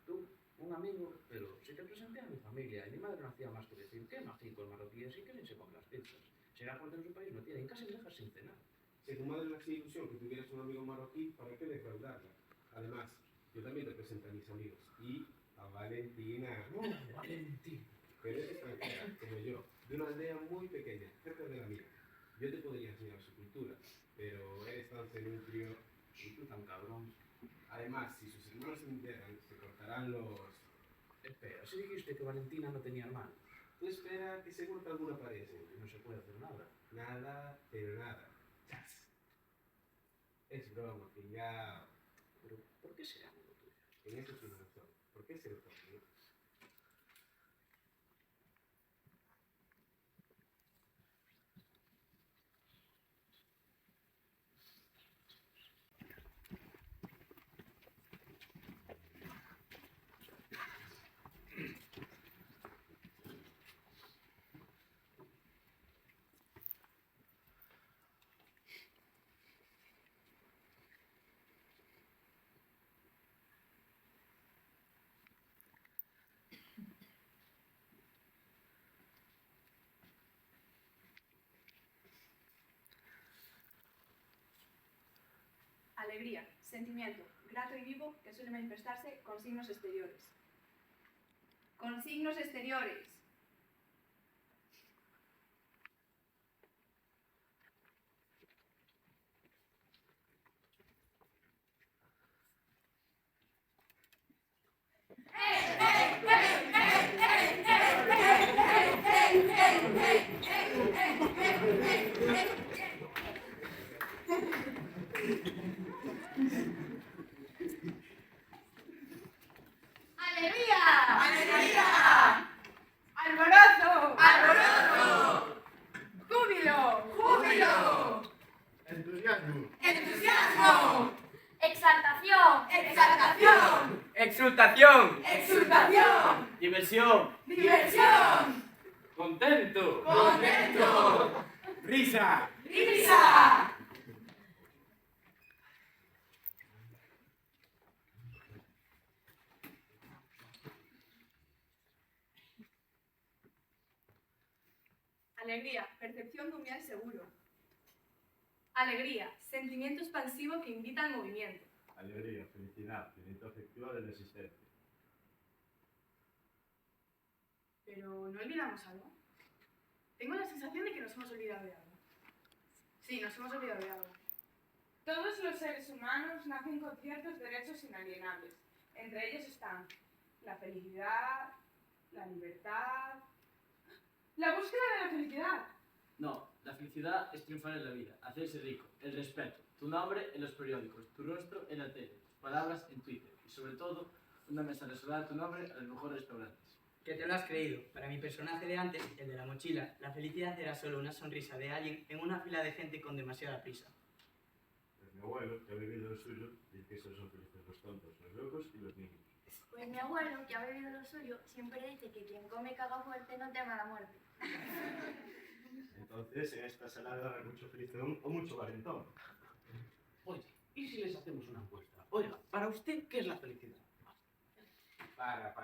Tú, un amigo, pero si te presenté a mi familia y mi madre no hacía más que decir que magicos marroquíes y que ni se comen las pizzas. Será porque en su país no tienen, casi me dejas sin cenar. Si a tu madre le hacía ilusión que tuvieras un amigo marroquí, ¿para qué defraudarla? Además, yo también te presento a mis amigos. Y a Valentina. Valentina. Pero es extranjera, como yo, de una aldea muy pequeña, cerca de la mía. Yo te podría enseñar su cultura, pero eres tan cenutrio y tú tan cabrón. Además, si sus hermanos se enteran, se cortarán los... Espera, si dijiste que Valentina no tenía hermanos. Tú espera que seguro que alguno aparece. No se puede hacer nada. Nada, pero nada. Es broma, que ya... Pero, ¿por qué será amigo tuyo? En eso tienes razón. ¿Por qué ser tu amigo? Alegría, sentimiento, grato y vivo que suele manifestarse con signos exteriores. Con signos exteriores. ¡Alegría! ¡Alegría! ¡Alborozo! ¡Alborozo! ¡Júbilo! ¡Júbilo! Entusiasmo. ¡Entusiasmo! Exaltación. ¡Exaltación! ¡Exultación! ¡Exultación! Diversión. ¡Diversión! Contento. ¡Contento! ¡Risa! ¡Risa! Alegría, percepción de un bien seguro. Alegría, sentimiento expansivo que invita al movimiento. Alegría, felicidad, plenitud afectiva de la existencia. Pero ¿no olvidamos algo? Tengo la sensación de que nos hemos olvidado de algo. Sí, nos hemos olvidado de algo. Todos los seres humanos nacen con ciertos derechos inalienables. Entre ellos están la felicidad, la libertad, la búsqueda de la felicidad. No, la felicidad es triunfar en la vida, hacerse rico, el respeto, tu nombre en los periódicos, tu rostro en la tele, tus palabras en Twitter y sobre todo una mesa reservada a tu nombre a los mejores restaurantes. Que te lo has creído. Para mi personaje de antes, el de la mochila, la felicidad era solo una sonrisa de alguien en una fila de gente con demasiada prisa. Pues mi abuelo, que ha vivido lo suyo, dice que solo son felices los tontos, los locos y los niños. Pues mi abuelo, que ha bebido lo suyo, siempre dice que quien come caga fuerte no teme a la muerte. Entonces, en esta sala debe haber mucho felizón o mucho valentón. Oye, ¿y si les hacemos una encuesta? Oiga, para usted, ¿qué es la felicidad? Para.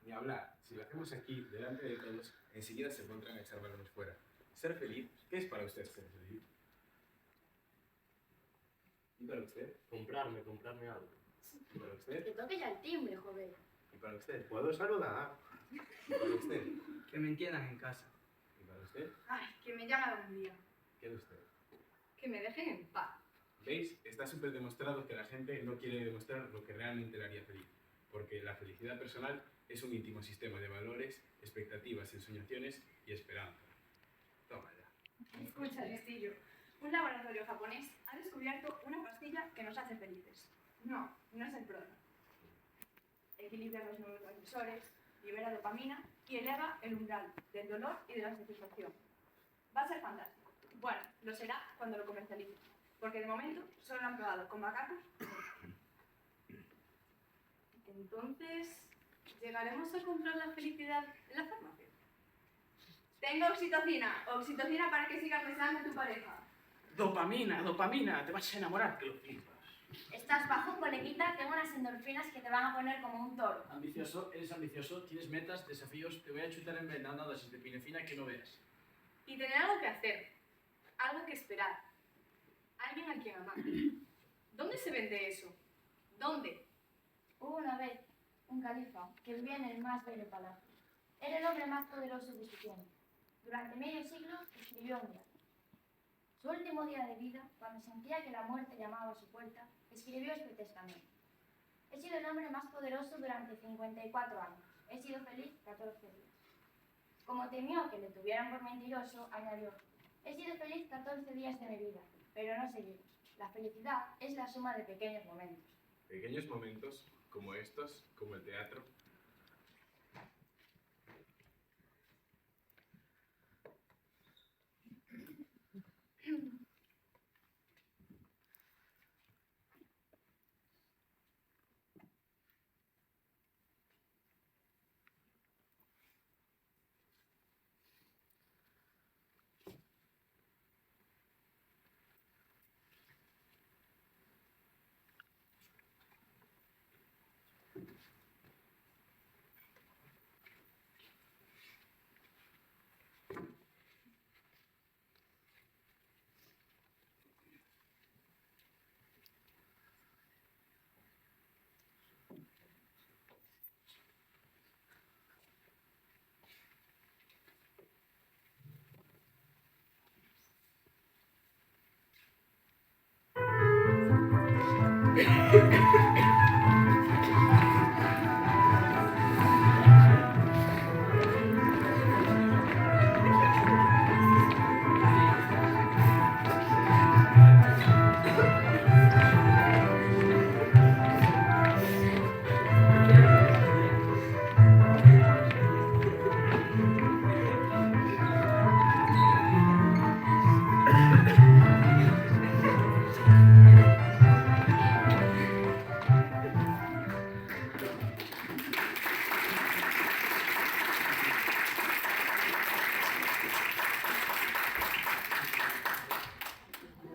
Ni hablar. Si lo hacemos aquí, delante de todos, enseguida se pondrán a echar balones fuera. Ser feliz, ¿qué es para usted ser feliz? ¿Y para usted? Comprarme algo. ¿Y para usted? Que toque ya el timbre, joder. ¿Y para usted? ¿Puedo saludar? ¿Y para usted? Que me entiendan en casa. ¿Y para usted? Ay, que me llama algún día. ¿Qué es usted? Que me dejen en paz. ¿Veis? Está súper demostrado que la gente no quiere demostrar lo que realmente le haría feliz. Porque la felicidad personal es un íntimo sistema de valores, expectativas, ensoñaciones y esperanza. Toma ya. Escucha, listillo. Un laboratorio japonés ha descubierto una pastilla que nos hace felices. No, no es el prono. Equilibra los neurotransmisores, libera dopamina y eleva el umbral del dolor y de la satisfacción. Va a ser fantástico. Bueno, lo será cuando lo comercialicen, porque de momento solo lo han probado con macacos. Entonces, ¿llegaremos a comprar la felicidad en la farmacia? Tengo oxitocina. Oxitocina para que sigas besando a tu pareja. Dopamina, te vas a enamorar, que lo flipas. Estás bajo, coleguita, tengo unas endorfinas que te van a poner como un toro. Ambicioso, eres ambicioso, tienes metas, desafíos, te voy a chutar en veneno dosis de epinefrina que no veas. Y tener algo que hacer, algo que esperar, alguien a quien amar. ¿Dónde se vende eso? ¿Dónde? Hubo una vez un califa que vivía en el más bello palacio. Era el hombre más poderoso de su tiempo. Durante medio siglo escribió un diario. Su último día de vida, cuando sentía que la muerte llamaba a su puerta, escribió este testamento. He sido el hombre más poderoso durante 54 años. He sido feliz 14 días. Como temió que le tuvieran por mentiroso, añadió, he sido feliz 14 días de mi vida, pero no seguidos. La felicidad es la suma de pequeños momentos. Pequeños momentos, como estos, como el teatro.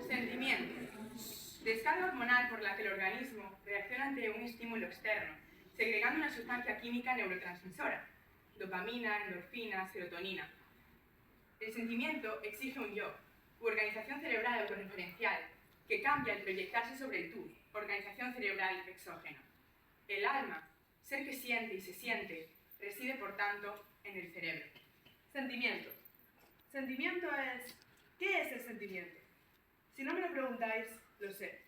Sentimiento. Descarga hormonal por la que el organismo reacciona ante un estímulo externo, segregando una sustancia química neurotransmisora, dopamina, endorfina, serotonina. El sentimiento exige un yo, u organización cerebral autorreferencial, que cambia al proyectarse sobre el tú, organización cerebral exógena. El alma, ser que siente y se siente, reside por tanto en el cerebro. Sentimiento. Sentimiento es... ¿Qué es el sentimiento? Si no me lo preguntáis, lo sé.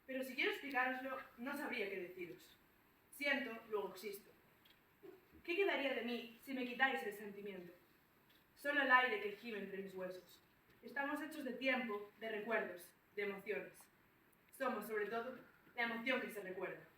Pero si quiero explicároslo, no sabría qué deciros. Siento, luego existo. ¿Qué quedaría de mí si me quitáis el sentimiento? Solo el aire que gime entre mis huesos. Estamos hechos de tiempo, de recuerdos, de emociones. Somos, sobre todo, la emoción que se recuerda.